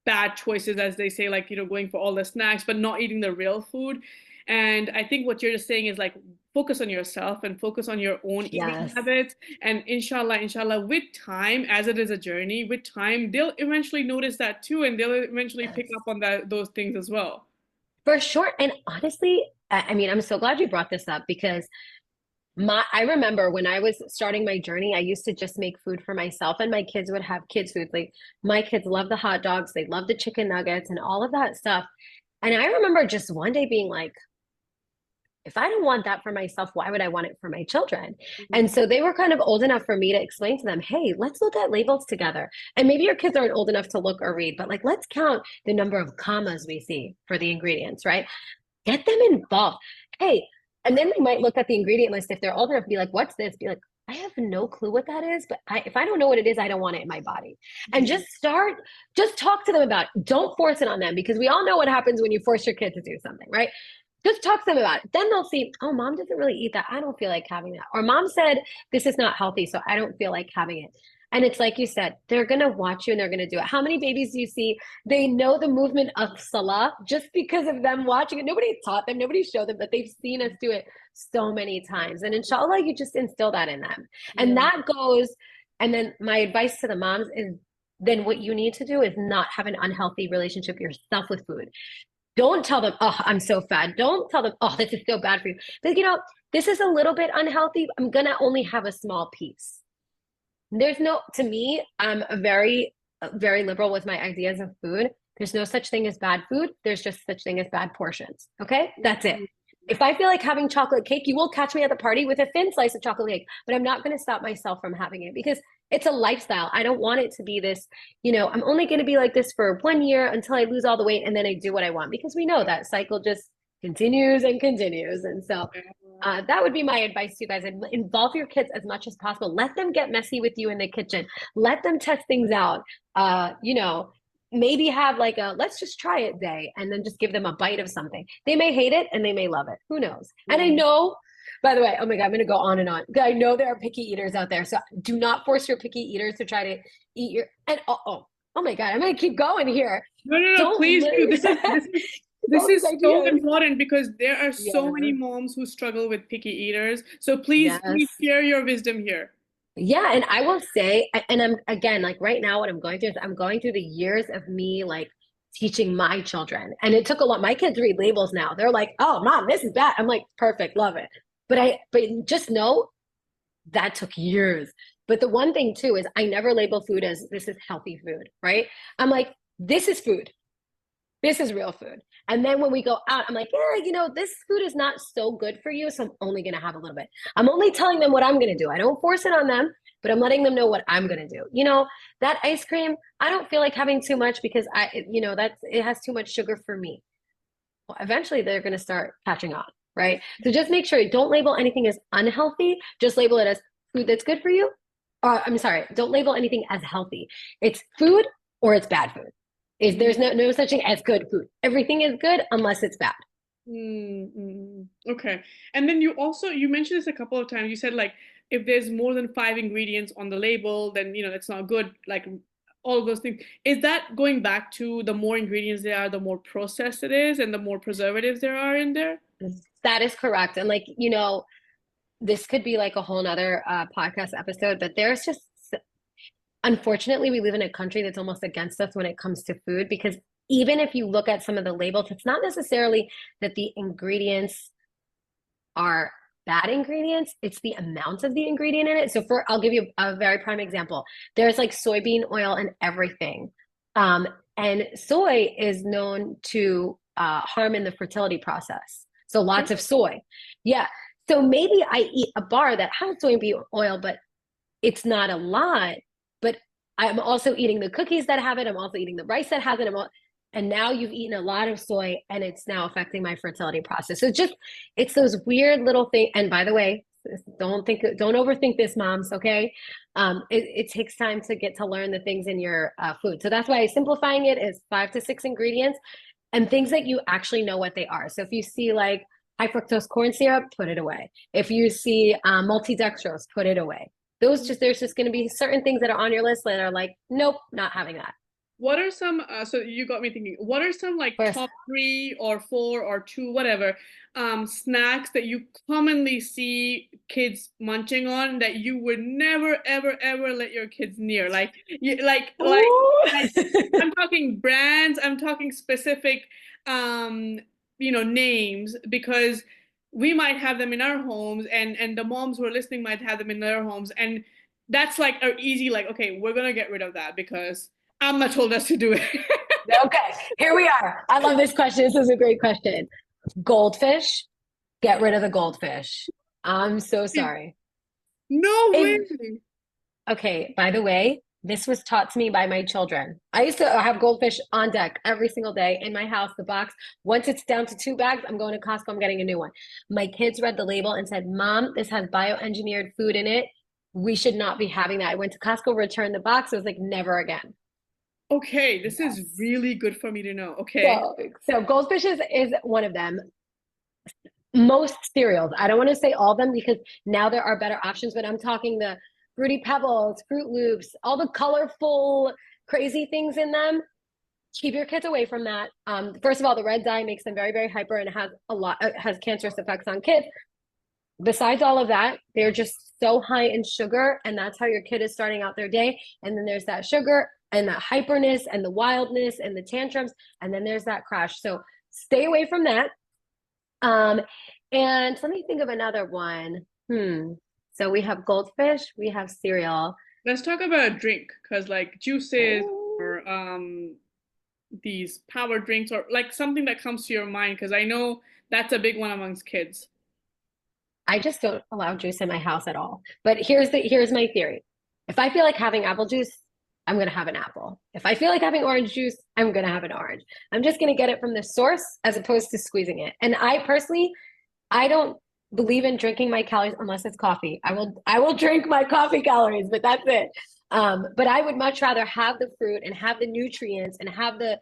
bad choices, as they say, like, going for all the snacks but not eating the real food. And I think what you're just saying is like, focus on yourself and focus on your own eating Yes. habits. And inshallah, with time, as it is a journey, with time, they'll eventually notice that too, and they'll eventually pick Yes. up on those things as well. For sure. And honestly, I mean, I'm so glad you brought this up, because I remember when I was starting my journey, I used to just make food for myself, and my kids would have kids food. Like, my kids love the hot dogs, they love the chicken nuggets and all of that stuff. And I remember just one day being like, if I don't want that for myself, why would I want it for my children? And so they were kind of old enough for me to explain to them, hey, let's look at labels together. And maybe your kids aren't old enough to look or read, but like, let's count the number of commas we see for the ingredients, right? Get them involved. Hey, and then they might look at the ingredient list if they're old enough to be like, what's this? Be like, I have no clue what that is, but if I don't know what it is, I don't want it in my body. And just talk to them about it. Don't force it on them, because we all know what happens when you force your kid to do something, right? Just talk to them about it. Then they'll see, oh, mom doesn't really eat that. I don't feel like having that. Or mom said this is not healthy, so I don't feel like having it. And it's like you said, they're going to watch you and they're going to do it. How many babies do you see? They know the movement of Salah just because of them watching it. Nobody taught them, nobody showed them, but they've seen us do it so many times. And inshallah, you just instill that in them. And Yeah. that goes, and then my advice to the moms is, then what you need to do is not have an unhealthy relationship yourself with food. Don't tell them, oh, I'm so fat. Don't tell them, oh, this is so bad for you. But this is a little bit unhealthy. I'm gonna only have a small piece. There's no, to me, I'm a very liberal with my ideas of food. There's no such thing as bad food. There's just such thing as bad portions. Okay, that's it. If I feel like having chocolate cake, you will catch me at the party with a thin slice of chocolate cake, but I'm not going to stop myself from having it, because it's a lifestyle. I don't want it to be this, I'm only going to be like this for 1 year until I lose all the weight and then I do what I want, because we know that cycle just continues and continues. And so that would be my advice to you guys. Involve your kids as much as possible. Let them get messy with you in the kitchen. Let them test things out. Maybe have like a let's just try it day, and then just give them a bite of something. They may hate it and they may love it. Who knows? And I Yeah. know, by the way, oh my God, I'm going to go on and on. I know there are picky eaters out there. So do not force your picky eaters to try to eat and oh my God, I'm going to keep going here. No, no, no, Don't please do. live This all these is so ideas. important, because there are so many Yeah. moms who struggle with picky eaters. So please Yes. share your wisdom here. Yeah, and I will say, and I'm again, like right now, what I'm going through is I'm going through the years of me like teaching my children. And it took a lot. My kids read labels now. They're like, oh, mom, this is bad. I'm like, perfect, love it. But just know that took years. But the one thing too is I never label food as this is healthy food, right? I'm like, this is food. This is real food. And then when we go out, I'm like, yeah, this food is not so good for you. So I'm only going to have a little bit. I'm only telling them what I'm going to do. I don't force it on them, but I'm letting them know what I'm going to do. That ice cream, I don't feel like having too much because it has too much sugar for me. Well, eventually they're going to start catching on, right? So just make sure, don't label anything as unhealthy. Just label it as food that's good for you. I'm sorry, don't label anything as healthy. It's food or it's bad food. There's no such thing as good food. Everything is good unless it's bad. Okay. And then you mentioned this a couple of times. You said like, if there's more than 5 ingredients on the label, then it's not good. Like all of those things. Is that going back to the more ingredients there are, the more processed it is, and the more preservatives there are in there? That is correct. And this could be like a whole nother podcast episode, but there's just unfortunately, we live in a country that's almost against us when it comes to food because even if you look at some of the labels, it's not necessarily that the ingredients are bad ingredients, it's the amount of the ingredient in it. So I'll give you a very prime example. There's like soybean oil and everything. Um, and soy is known to harm in the fertility process. So lots of soy. Yeah. So maybe I eat a bar that has soybean oil, but it's not a lot. But I'm also eating the cookies that have it. I'm also eating the rice that has it. And now you've eaten a lot of soy and it's now affecting my fertility process. So it's those weird little things. And by the way, don't overthink this, moms. Okay. It takes time to get to learn the things in your food. So that's why simplifying it is 5 to 6 ingredients and things that you actually know what they are. So if you see like high fructose corn syrup, put it away. If you see multi-dextrose, put it away. There's just going to be certain things that are on your list that are like, nope, not having that. What are some, so you got me thinking, what are some like First, top 3 or 4 or 2, whatever, snacks that you commonly see kids munching on that you would never, ever, ever let your kids near? Like, I'm talking brands, I'm talking specific, um, names, because we might have them in our homes, and the moms who are listening might have them in their homes, and that's like a easy, like, okay, we're gonna get rid of that because Amnah told us to do it. okay, here we are. I love this question. This is a great question. Goldfish, get rid of the goldfish. I'm so sorry. No way. It, okay, by the way, this was taught to me by my children. I used to have goldfish on deck every single day in my house, the box. Once it's down to 2 bags, I'm going to Costco, I'm getting a new one. My kids read the label and said, Mom, this has bioengineered food in it. We should not be having that. I went to Costco, returned the box. I was like, never again. Okay, this is Yes. really good for me to know. Okay. So goldfish is one of them. Most cereals. I don't want to say all of them because now there are better options, but I'm talking the Fruity Pebbles, Fruit Loops, all the colorful, crazy things in them. Keep your kids away from that. First of all, the red dye makes them very, very hyper and has cancerous effects on kids. Besides all of that, they're just so high in sugar, and that's how your kid is starting out their day. And then there's that sugar and that hyperness and the wildness and the tantrums, and then there's that crash. So stay away from that. And let me think of another one. So we have goldfish, we have cereal. Let's talk about a drink, because like juices Oh, or these power drinks or like something that comes to your mind, because I know that's a big one amongst kids. I just don't allow juice in my house at all. But here's my theory. If I feel like having apple juice, I'm gonna have an apple. If I feel like having orange juice, I'm gonna have an orange. I'm just gonna get it from the source as opposed to squeezing it. And I personally, I don't believe in drinking my calories unless it's coffee. I will drink my coffee calories, but that's it. But I would much rather have the fruit and have the nutrients and have the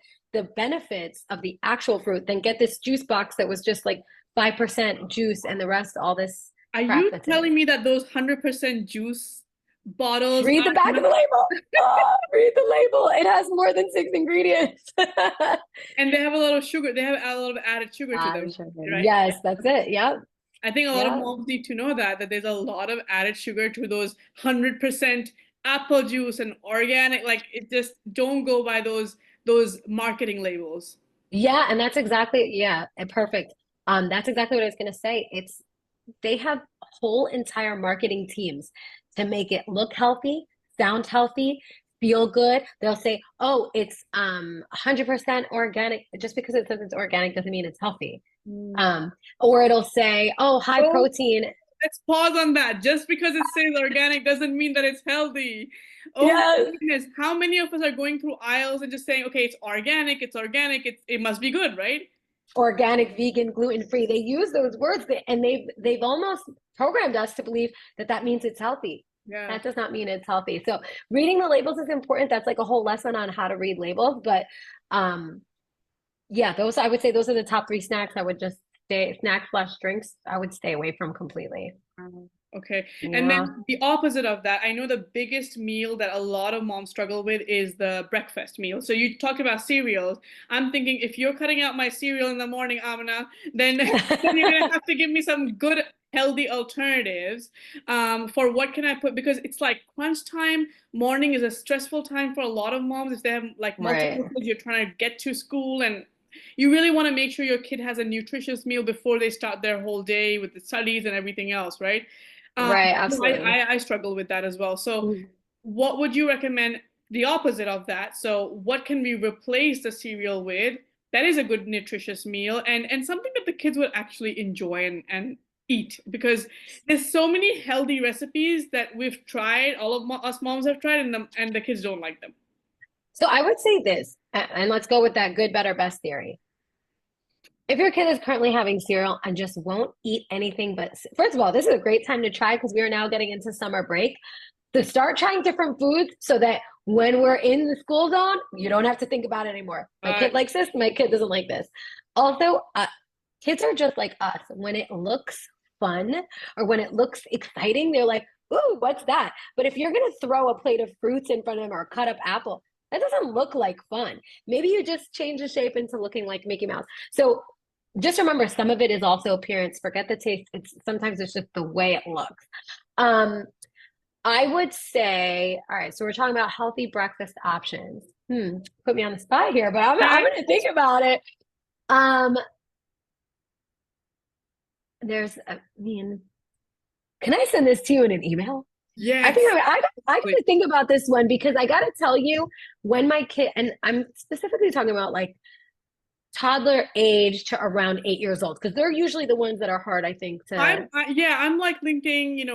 benefits of the actual fruit than get this juice box that was just like 5% juice and the rest all this Are crap you that's in it. telling me that those 100% juice bottles Read the are back of not, the label. Oh, read the label. It has more than 6 ingredients. and they have a lot of sugar, they have a lot of added sugar to them, Sugar. right? Yes, that's it. Yep. I think a lot of Yep. moms need to know that there's a lot of added sugar to those 100% apple juice and organic. Like, it just don't go by those marketing labels. Yeah, and that's exactly, yeah, and perfect. That's exactly what I was gonna say. They have whole entire marketing teams to make it look healthy, sound healthy, feel good. They'll say, "Oh, it's 100% organic." Just because it says it's organic doesn't mean it's healthy. Mm. Um, or it'll say, "Oh, high So protein." let's pause on that. Just because it says organic doesn't mean that it's healthy. Oh my Yes, goodness, how many of us are going through aisles and just saying, okay, it's organic, it must be good, right? organic, vegan, gluten free. They use those words, and they've almost programmed us to believe that that means it's healthy. Yeah. That does not mean it's healthy. So reading the labels is important. That's like a whole lesson on how to read labels. But yeah, those I would say those are the top 3 snacks. I would just stay snack slash drinks. I would stay away from completely. Okay. And Yeah. then the opposite of that, I know the biggest meal that a lot of moms struggle with is the breakfast meal. So you talked about cereals. I'm thinking if you're cutting out my cereal in the morning, Amna, then then you're gonna have to give me some good healthy alternatives. For what can I put? Because it's like crunch time. Morning is a stressful time for a lot of moms if they have like Right. multiple kids. You're trying to get to school and you really want to make sure your kid has a nutritious meal before they start their whole day with the studies and everything else, right? Right. No, Absolutely. I struggle with that as well. So, Mm. what would you recommend the opposite of that? So, what can we replace the cereal with? That is a good nutritious meal and something that the kids would actually enjoy and eat because there's so many healthy recipes that we've tried, all of us moms have tried, and the kids don't like them. So I would say this, and let's go with that good, better, best theory. If your kid is currently having cereal and just won't eat anything but, first of all, this is a great time to try because we are now getting into summer break to start trying different foods so that when we're in the school zone, you don't have to think about it anymore. My Uh, kid likes this, my kid doesn't like this. Also, kids are just like us. When it looks fun or when it looks exciting, they're like, ooh, what's that? But if you're going to throw a plate of fruits in front of them or a cut up apple, that doesn't look like fun. Maybe you just change the shape into looking like Mickey Mouse. So just remember, some of it is also appearance. Forget the taste. It's sometimes it's just the way it looks. Um, I would say, all right, so we're talking about healthy breakfast options. Put me on the spot here, but I'm I, going to think about it. Um, I mean, can I send this to you in an email? I think yes. I got to think about this one because I got to tell you when my kid, and I'm specifically talking about like toddler age to around 8 years old, because they're usually the ones that are hard, I think, to, Yeah, I'm like thinking,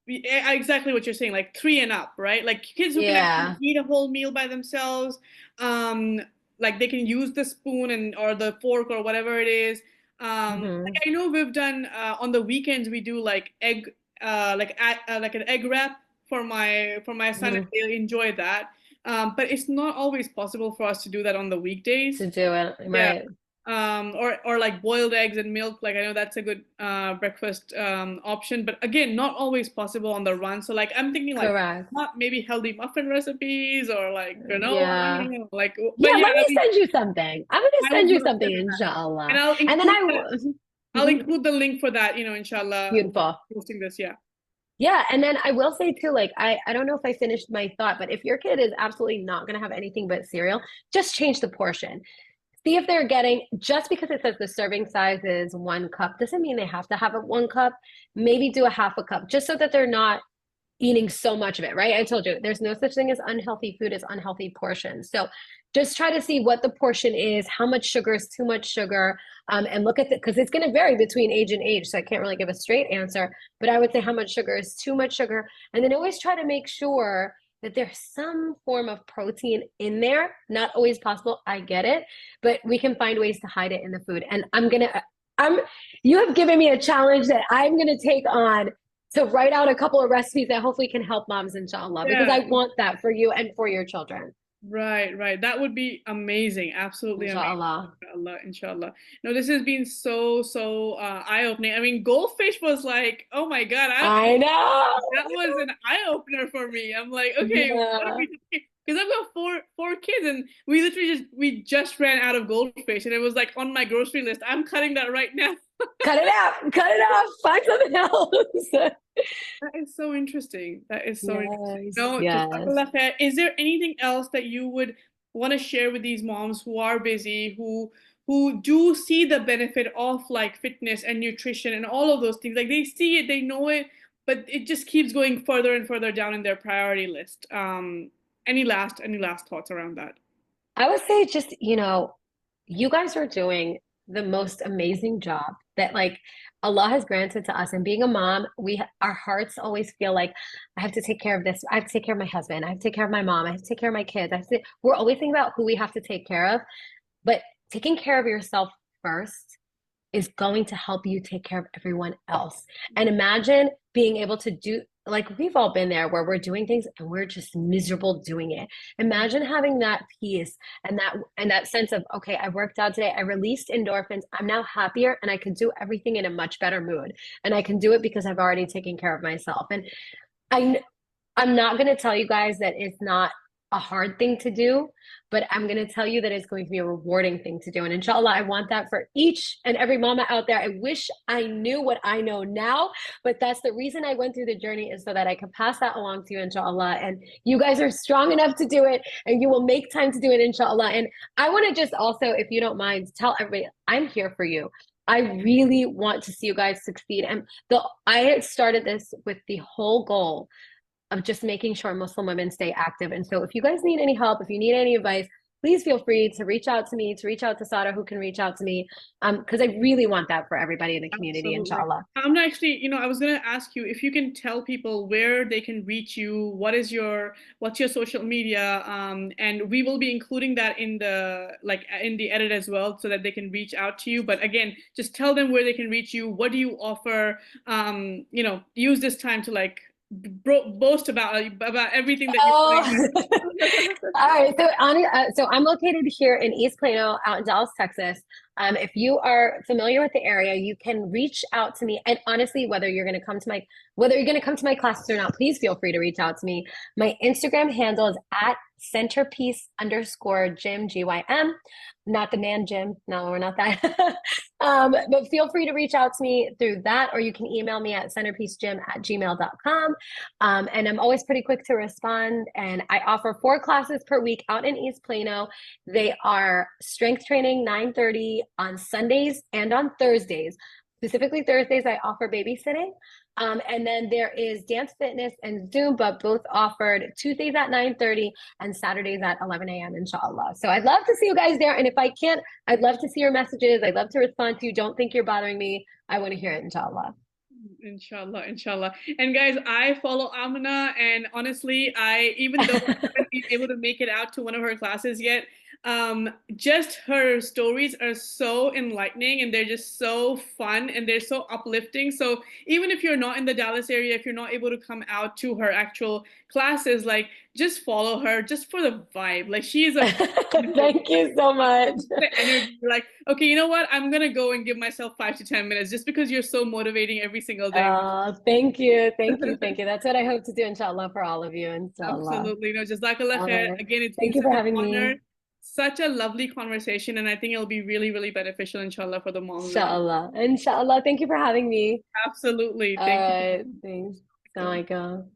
exactly what you're saying, like three and up, right? Like kids who can actually yeah. eat a whole meal by themselves, um, like they can use the spoon and or the fork or whatever it is. Like Hmm. I know we've done on the weekends we do like like an egg wrap for my son, and Hmm. they enjoy that. But it's not always possible for us to do that on the weekdays. To do it. Yeah. Right. Or like boiled eggs and milk. Like I know that's a good breakfast option, but again, not always possible on the run. So like I'm thinking like Correct. not maybe healthy muffin recipes or like granola. I Yeah. don't know. Like, but Yeah, yeah, let me send you something. I'm gonna I would send you love to something, do that, and inshallah. And then I'll include the link for that. Inshallah, beautiful. posting this. Yeah. Yeah, and then I will say too, like I don't know if I finished my thought, but if your kid is absolutely not gonna have anything but cereal, just change the portion. See if they're getting, just because it says the serving size is 1 cup, doesn't mean they have to have a 1 cup. Maybe do a half a cup, just so that they're not eating so much of it, right? I told you there's no such thing as unhealthy food as unhealthy portions. So just try to see what the portion is, how much sugar is too much sugar, and look at it because it's going to vary between age and age. So I can't really give a straight answer, but I would say how much sugar is too much sugar. And then always try to make sure that there's some form of protein in there. Not always possible. I get it, but we can find ways to hide it in the food. And you have given me a challenge that I'm going to take on to write out a couple of recipes that hopefully can help moms, inshallah, because Yeah. I want that for you and for your children. Right, right. That would be amazing. Absolutely amazing. Inshallah. Inshallah, inshallah. No, this has been so eye-opening. I mean, goldfish was like, oh my God, I that know. was an eye-opener for me. I'm like, okay, what are Yeah. we doing? Because I've got four kids, and we just ran out of goldfish, and it was like on my grocery list. I'm cutting that right now. Cut it out. Cut it off. Find something else. That is so interesting. That is so interesting. Yes. No, Yes. Jazakallah khair. Is there anything else that you would want to share with these moms who are busy, who do see the benefit of like fitness and nutrition and all of those things? Like they see it, they know it, but it just keeps going further and further down in their priority list. Any last thoughts around that? I would say just, you guys are doing the most amazing job that like Allah has granted to us. And being a mom, our hearts always feel like I have to take care of this. I have to take care of my husband. I have to take care of my mom. I have to take care of my kids. We're always thinking about who we have to take care of, but taking care of yourself first is going to help you take care of everyone else. And imagine being able to like we've all been there where we're doing things and we're just miserable doing it. Imagine having that peace and that sense of, okay, I worked out today, I released endorphins, I'm now happier and I can do everything in a much better mood. And I can do it because I've already taken care of myself. And I I'm not going to tell you guys that it's not a hard thing to do, but I'm going to tell you that it's going to be a rewarding thing to do. And inshallah, I want that for each and every mama out there. I wish I knew what I know now, but that's the reason I went through the journey is so that I could pass that along to you, inshallah. And you guys are strong enough to do it and you will make time to do it, inshallah. And I want to just also, if you don't mind, tell everybody I'm here for you. I really want to see you guys succeed. And I started this with the whole goal of just making sure Muslim women stay active. And so if you guys need any help, if you need any advice, please feel free to reach out to me, to reach out to Sada, who can reach out to me. Because I really want that for everybody in the community, Absolutely. inshallah. I'm not actually, I was gonna ask you if you can tell people where they can reach you, what's your social media, and we will be including that in the edit as well, so that they can reach out to you. But again, just tell them where they can reach you. What do you offer? Use this time to like boast about everything that you're Oh, doing. all right. So I'm located here in East Plano, out in Dallas, Texas. If you are familiar with the area, you can reach out to me. And honestly, whether you're going to come to my classes or not, please feel free to reach out to me. My Instagram handle is at centerpiece_gym, GYM, not the man gym. No, we're not that. But feel free to reach out to me through that, or you can email me at centerpiecegym@gmail.com. And I'm always pretty quick to respond. And I offer 4 classes per week out in East Plano. They are strength training, 9:30 on Sundays and on Thursdays. Specifically Thursdays, I offer babysitting. And then there is dance fitness and Zumba, both offered Tuesdays at 9:30 and Saturdays at 11 a.m. inshallah. So I'd love to see you guys there. And if I can't, I'd love to see your messages. I'd love to respond to you. Don't think you're bothering me. I want to hear it, inshallah. Inshallah, inshallah. And guys, I follow Amna, and honestly, even though I haven't been able to make it out to one of her classes yet, just her stories are so enlightening and they're just so fun and they're so uplifting. So even if you're not in the Dallas area, if you're not able to come out to her actual classes, like just follow her just for the vibe. Like she is a Thank you so much. the energy, like, okay, you know what? I'm gonna go and give myself 5 to 10 minutes just because you're so motivating every single day. Thank you. Thank you. Thank you. That's what I hope to do, inshallah, for all of you, inshallah. Absolutely. No, Jazakallah All khair. right. Again, it's been Thank you such for an having honor, me. such a lovely conversation, and I think it'll be really, really beneficial, inshallah, for the moms as well. Inshallah. Inshallah. Thank you for having me. Absolutely. All Thank right. you. Thanks. Assalamu alaikum.